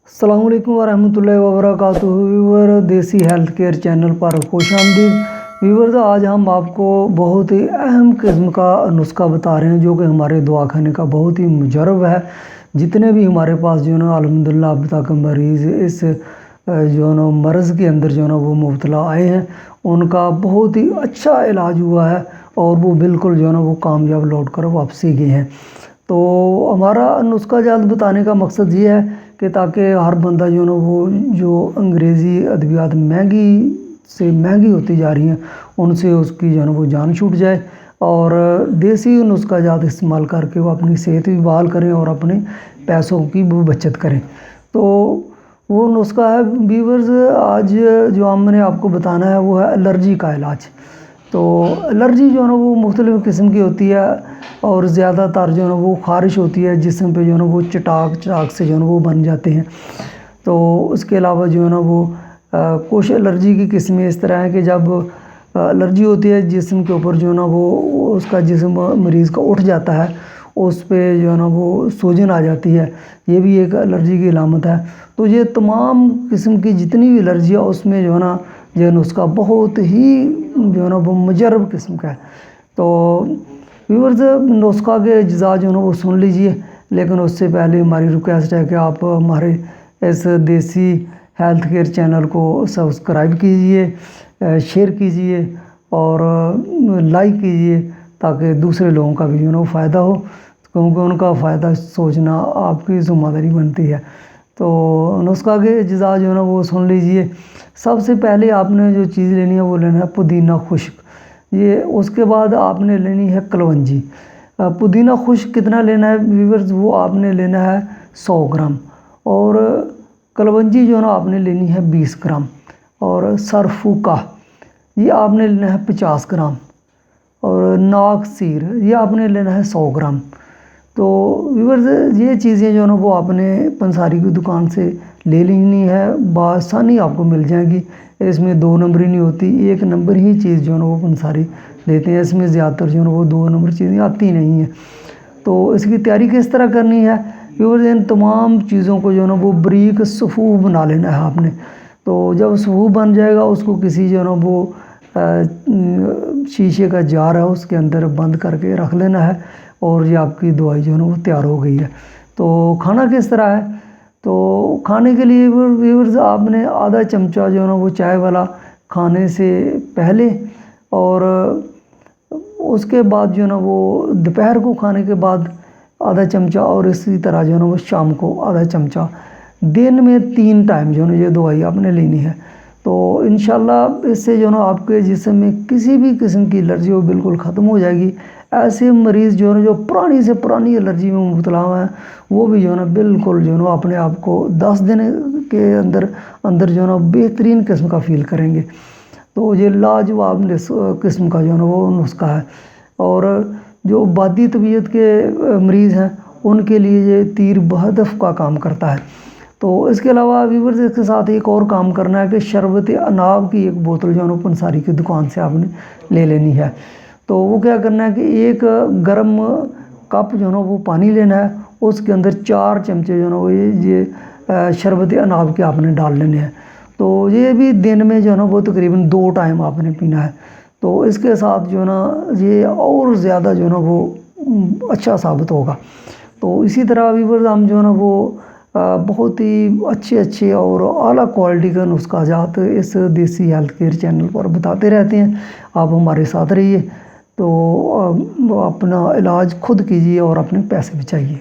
السلام علیکم ورحمۃ اللہ وبرکاتہ ویور دیسی ہیلتھ کیئر چینل پر خوش آمدید ویورز۔ آج ہم آپ کو بہت ہی اہم قسم کا نسخہ بتا رہے ہیں جو کہ ہمارے دوا خانے کا بہت ہی مجرب ہے۔ جتنے بھی ہمارے پاس جو ہے نا الحمدللہ اب تک مریض اس جو ہے نا مرض کے اندر جو ہے نا وہ مبتلا آئے ہیں، ان کا بہت ہی اچھا علاج ہوا ہے اور وہ بالکل جو ہے نا وہ کامیاب لوٹ کر واپسی گئے ہیں۔ تو ہمارا نسخہ جات بتانے کا مقصد یہ ہے کہ تاکہ ہر بندہ جو ہے نا وہ جو انگریزی ادویات مہنگی سے مہنگی ہوتی جا رہی ہیں ان سے اس کی جو ہے نا وہ جان چھوٹ جائے اور دیسی نسخہ جات استعمال کر کے وہ اپنی صحت بھی بحال کریں اور اپنے پیسوں کی بھی بچت کریں۔ تو وہ نسخہ ہے ویورز، آج جو ہم نے آپ کو بتانا ہے وہ ہے الرجی کا علاج۔ تو الرجی جو ہے نا وہ مختلف قسم کی ہوتی ہے اور زیادہ تر جو ہے نا وہ خارش ہوتی ہے جسم پہ، جو ہے نا وہ چٹاک سے جو ہے نا وہ بن جاتے ہیں۔ تو اس کے علاوہ جو ہے نا وہ کچھ الرجی کی قسمیں اس طرح ہیں کہ جب الرجی ہوتی ہے جسم کے اوپر جو ہے نا وہ اس کا جسم مریض کا اٹھ جاتا ہے، اس پہ جو ہے نا وہ سوجن آ جاتی ہے، یہ بھی ایک الرجی کی علامت ہے۔ تو یہ تمام قسم کی جتنی بھی الرجی ہے اس میں جو ہے نا یہ نسخہ بہت ہی جو ہے نا وہ مجرب قسم کا ہے۔ تو ویورز، نسخہ کے اجزاء جو ہے نا وہ سن لیجئے، لیکن اس سے پہلے ہماری ریکویسٹ ہے کہ آپ ہمارے اس دیسی ہیلتھ کیئر چینل کو سبسکرائب کیجئے، شیئر کیجئے اور لائک کیجئے تاکہ دوسرے لوگوں کا بھی جو ہے نا وہ فائدہ ہو، کیونکہ ان کا فائدہ سوچنا آپ کی ذمہ داری بنتی ہے۔ تو نسخہ کے اجزاء جو ہے نا وہ سن لیجئے۔ سب سے پہلے آپ نے جو چیز لینی ہے وہ لینا ہے پودینہ خشک، اس کے بعد آپ نے لینی ہے کلونجی۔ پودینہ خشک کتنا لینا ہے ویورز؟ وہ آپ نے لینا ہے 100 گرام، اور کلونجی جو ہے نا آپ نے لینی ہے 20 گرام، اور سرفوکا یہ آپ نے لینا ہے 50 گرام، اور ناک سیر یہ آپ نے لینا ہے 100 گرام۔ تو ویورز، یہ چیزیں جو ہے نا وہ آپ نے پنساری کی دکان سے لے لینی ہے، بآسانی آپ کو مل جائیں گی۔ اس میں 2 نمبری نہیں ہوتی، 1 نمبر ہی چیز جو ہے نا وہ پنساری دیتے ہیں، اس میں زیادہ تر جو ہے نا وہ 2 نمبر چیزیں آتی نہیں ہیں۔ تو اس کی تیاری کس طرح کرنی ہے ویورز؟ ان تمام چیزوں کو جو ہے نا وہ بریک صفوف بنا لینا ہے آپ نے۔ تو جب صفوف بن جائے گا اس کو کسی جو ہے نا وہ شیشے کا جار ہے اس کے اندر بند کر کے رکھ لینا ہے، اور یہ آپ کی دوائی جو ہے نا وہ تیار ہو گئی ہے۔ تو کھانا کس طرح ہے؟ تو کھانے کے لیے ویورز آپ نے آدھا چمچہ جو ہے نا وہ چائے والا کھانے سے پہلے، اور اس کے بعد جو ہے نا وہ دوپہر کو کھانے کے بعد آدھا چمچہ، اور اسی طرح جو ہے نا وہ شام کو آدھا چمچہ، دن میں 3 ٹائم جو ہے نا یہ دوائی آپ نے لینی ہے۔ تو انشاءاللہ اس سے جو ہے نا آپ کے جسم میں کسی بھی قسم کی الرجی وہ بالکل ختم ہو جائے گی۔ ایسے مریض جو ہے نا جو پرانی سے پرانی الرجی میں مبتلا ہوئے ہیں وہ بھی جو ہے نا بالکل جو ہے نا اپنے آپ کو 10 دن کے اندر جو ہے نا بہترین قسم کا فیل کریں گے۔ تو یہ لاجواب قسم کا جو ہے نا وہ نسخہ ہے، اور جو بادی طبیعت کے مریض ہیں ان کے لیے یہ تیر بہدف کا کام کرتا ہے۔ تو اس کے علاوہ ویورز اس کے ساتھ ایک اور کام کرنا ہے کہ شربت اناب کی 1 بوتل جو ہے نا پنساری کی دکان سے آپ نے لے لینی ہے۔ تو وہ کیا کرنا ہے کہ 1 گرم کپ جو ہے نا وہ پانی لینا ہے، اس کے اندر 4 چمچے جو ہے نا وہ یہ شربت اناب کے آپ نے ڈال لینے ہیں۔ تو یہ بھی دن میں جو ہے نا وہ تقریباً 2 ٹائم آپ نے پینا ہے۔ تو اس کے ساتھ جو ہے نا یہ اور زیادہ جو ہے نا وہ اچھا ثابت ہوگا۔ تو اسی طرح ویورز ہم جو ہے نا وہ بہت ہی اچھے اور اعلیٰ کوالٹی کا نسخہ جات اس دیسی ہیلتھ کیئر چینل پر بتاتے رہتے ہیں، آپ ہمارے ساتھ رہیے۔ تو اپنا علاج خود کیجیے اور اپنے پیسے بچائیے۔